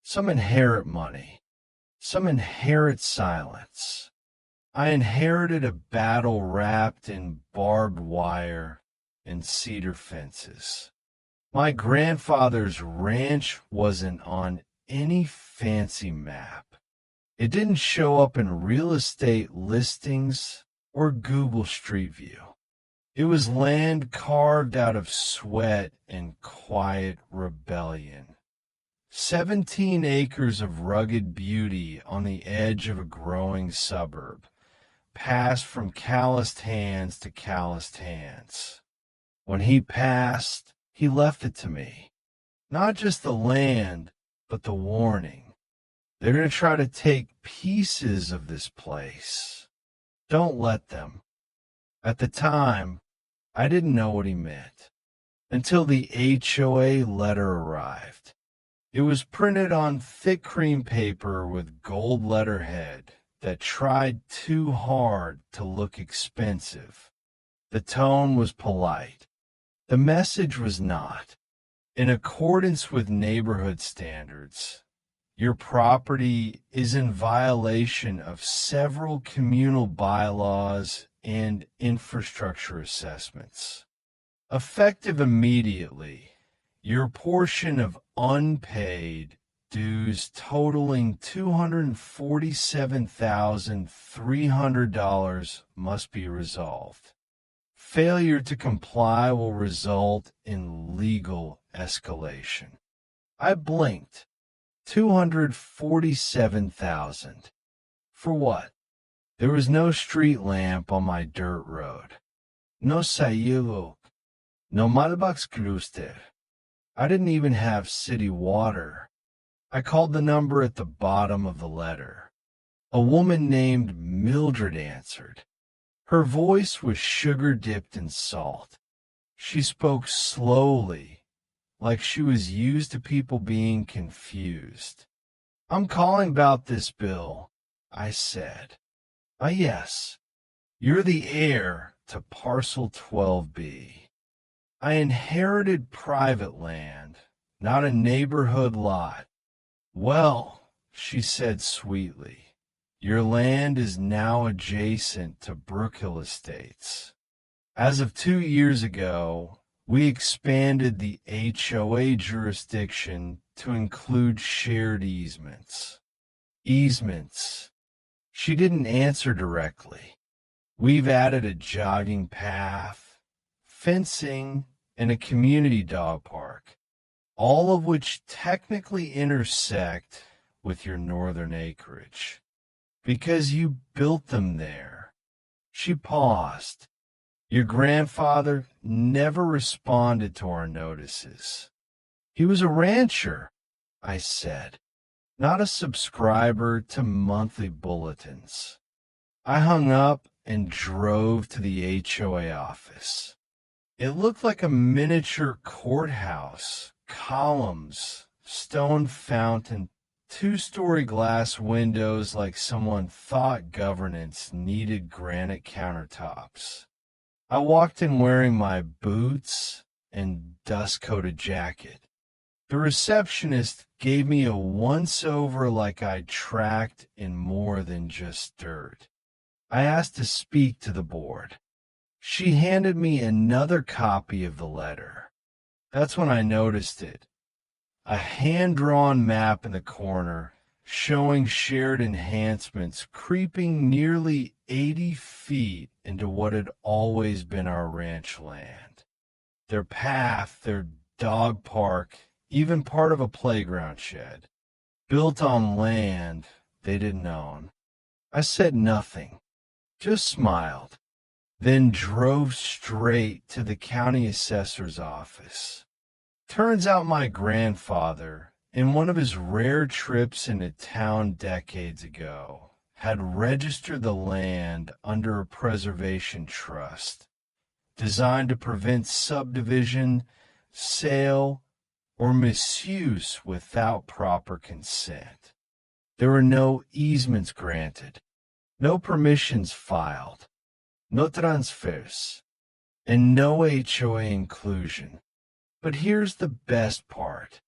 Some inherit money, some inherit silence. I inherited a battle wrapped in barbed wire and cedar fences. My grandfather's ranch wasn't on any fancy map. It didn't show up in real estate listings or Google Street View. It was land carved out of sweat and quiet rebellion. 17 acres of rugged beauty on the edge of a growing suburb, passed from calloused hands to calloused hands. When he passed, he left it to me. Not just the land, but the warning. They're going to try to take pieces of this place. Don't let them. At the time, I didn't know what he meant until the HOA letter arrived. It was printed on thick cream paper with gold letterhead that tried too hard to look expensive. The tone was polite. The message was not. In accordance with neighborhood standards, your property is in violation of several communal bylaws and infrastructure assessments. Effective immediately, your portion of unpaid dues totaling $247,300 must be resolved. Failure to comply will result in legal escalation. I blinked. 247,000. For what? There was no street lamp on my dirt road. No sayuluk. No malbakskluster. I didn't even have city water. I called the number at the bottom of the letter. A woman named Mildred answered. Her voice was sugar-dipped in salt. She spoke slowly, like she was used to people being confused. I'm calling about this bill, I said. Yes, you're the heir to Parcel 12B. I inherited private land, not a neighborhood lot. Well, she said sweetly, your land is now adjacent to Brookhill Estates. As of 2 years ago, we expanded the HOA jurisdiction to include shared easements. Easements. She didn't answer directly. We've added a jogging path, fencing, and a community dog park, all of which technically intersect with your northern acreage. Because you built them there. She paused. Your grandfather never responded to our notices. He was a rancher, I said, not a subscriber to monthly bulletins. I hung up and drove to the HOA office. It looked like a miniature courthouse, columns, stone fountain, two-story glass windows like someone thought governance needed granite countertops. I walked in wearing my boots and dust-coated jacket. The receptionist gave me a once-over like I'd tracked in more than just dirt. I asked to speak to the board. She handed me another copy of the letter. That's when I noticed it. A hand-drawn map in the corner showing shared enhancements creeping nearly 80 feet into what had always been our ranch land. Their path, their dog park, even part of a playground shed, built on land they didn't own. I said nothing, just smiled, then drove straight to the county assessor's office. Turns out my grandfather, in one of his rare trips into town decades ago, had registered the land under a preservation trust designed to prevent subdivision, sale, or misuse without proper consent. There were no easements granted, no permissions filed, no transfers, and no HOA inclusion. But here's the best part.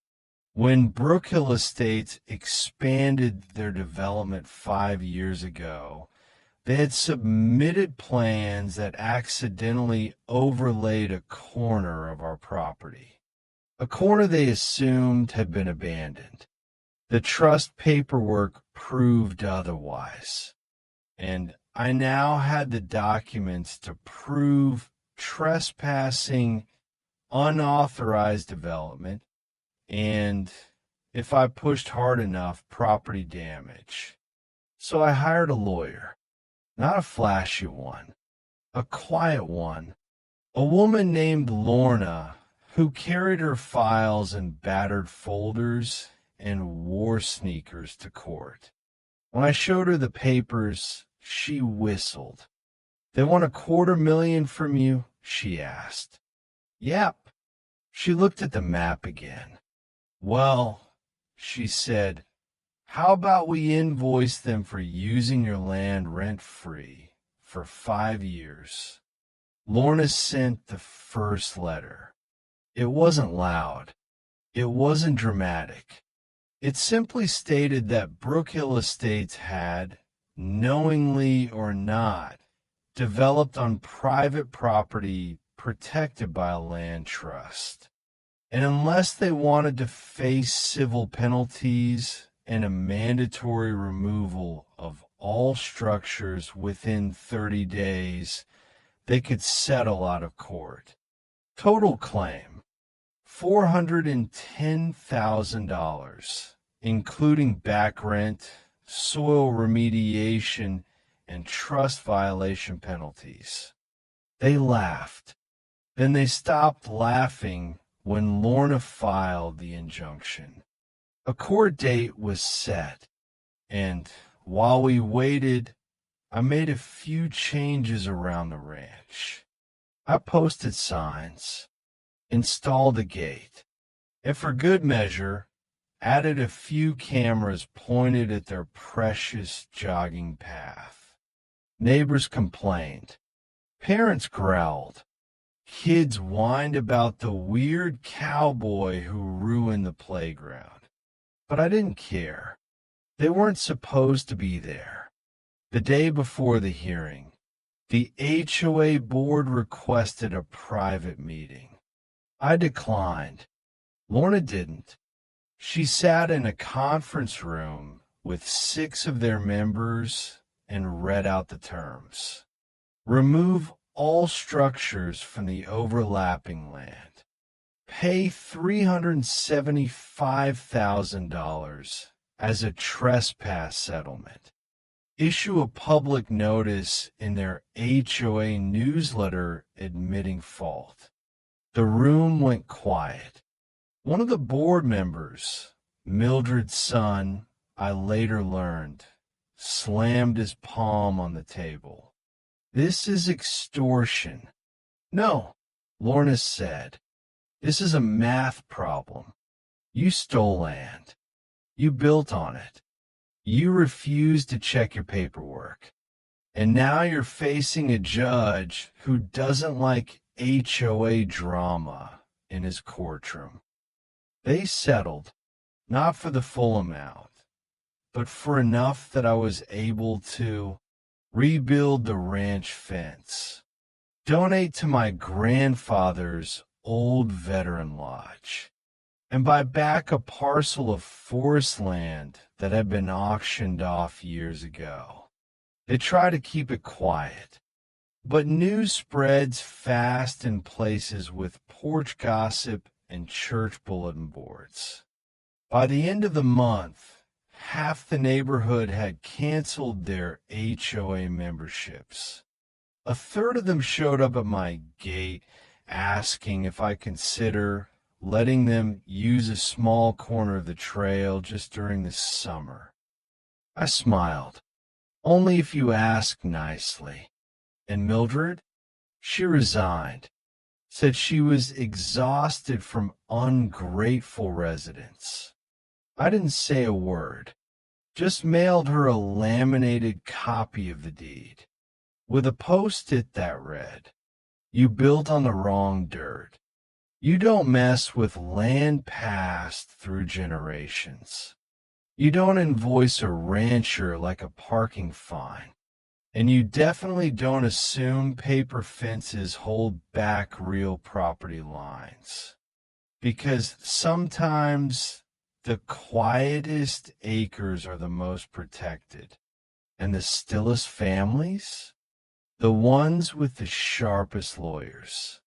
When Brook Hill Estates expanded their development 5 years ago, they had submitted plans that accidentally overlaid a corner of our property, a corner they assumed had been abandoned. The trust paperwork proved otherwise, and I now had the documents to prove trespassing, unauthorized development, and, if I pushed hard enough, property damage. So I hired a lawyer, not a flashy one, a quiet one, a woman named Lorna who carried her files in battered folders and wore sneakers to court. When I showed her the papers, she whistled. "They want $250,000 from you?" she asked. "Yep." She looked at the map again. "Well," she said, "how about we invoice them for using your land rent-free for 5 years?" Lorna sent the first letter. It wasn't loud. It wasn't dramatic. It simply stated that Brook Hill Estates had, knowingly or not, developed on private property protected by a land trust. And unless they wanted to face civil penalties and a mandatory removal of all structures within 30 days, they could settle out of court. Total claim, $410,000, including back rent, soil remediation, and trust violation penalties. They laughed. Then they stopped laughing when Lorna filed the injunction. A court date was set, and while we waited, I made a few changes around the ranch. I posted signs, installed a gate, and for good measure, added a few cameras pointed at their precious jogging path. Neighbors complained. Parents growled. Kids whined about the weird cowboy who ruined the playground. But I didn't care. They weren't supposed to be there. The day before the hearing, the HOA board requested a private meeting. I declined. Lorna didn't. She sat in a conference room with 6 of their members and read out the terms. Remove all structures from the overlapping land. Pay $375,000 as a trespass settlement. Issue a public notice in their HOA newsletter admitting fault. The room went quiet. One of the board members, Mildred's son, I later learned, slammed his palm on the table. "This is extortion." "No," Lorna said. "This is a math problem. You stole land. You built on it. You refused to check your paperwork. And now you're facing a judge who doesn't like HOA drama in his courtroom." They settled, not for the full amount, but for enough that I was able to rebuild the ranch fence, donate to my grandfather's old veteran lodge, and buy back a parcel of forest land that had been auctioned off years ago. They try to keep it quiet, but news spreads fast in places with porch gossip and church bulletin boards. By the end of the month, half the neighborhood had canceled their HOA memberships. A third of them showed up at my gate asking if I consider letting them use a small corner of the trail just during the summer. I smiled. "Only if you ask nicely." And Mildred? She resigned, said she was exhausted from ungrateful residents. I didn't say a word, just mailed her a laminated copy of the deed, with a post-it that read, "You built on the wrong dirt. You don't mess with land passed through generations. You don't invoice a rancher like a parking fine. And you definitely don't assume paper fences hold back real property lines. Because sometimes the quietest acres are the most protected. And the stillest families, the ones with the sharpest lawyers.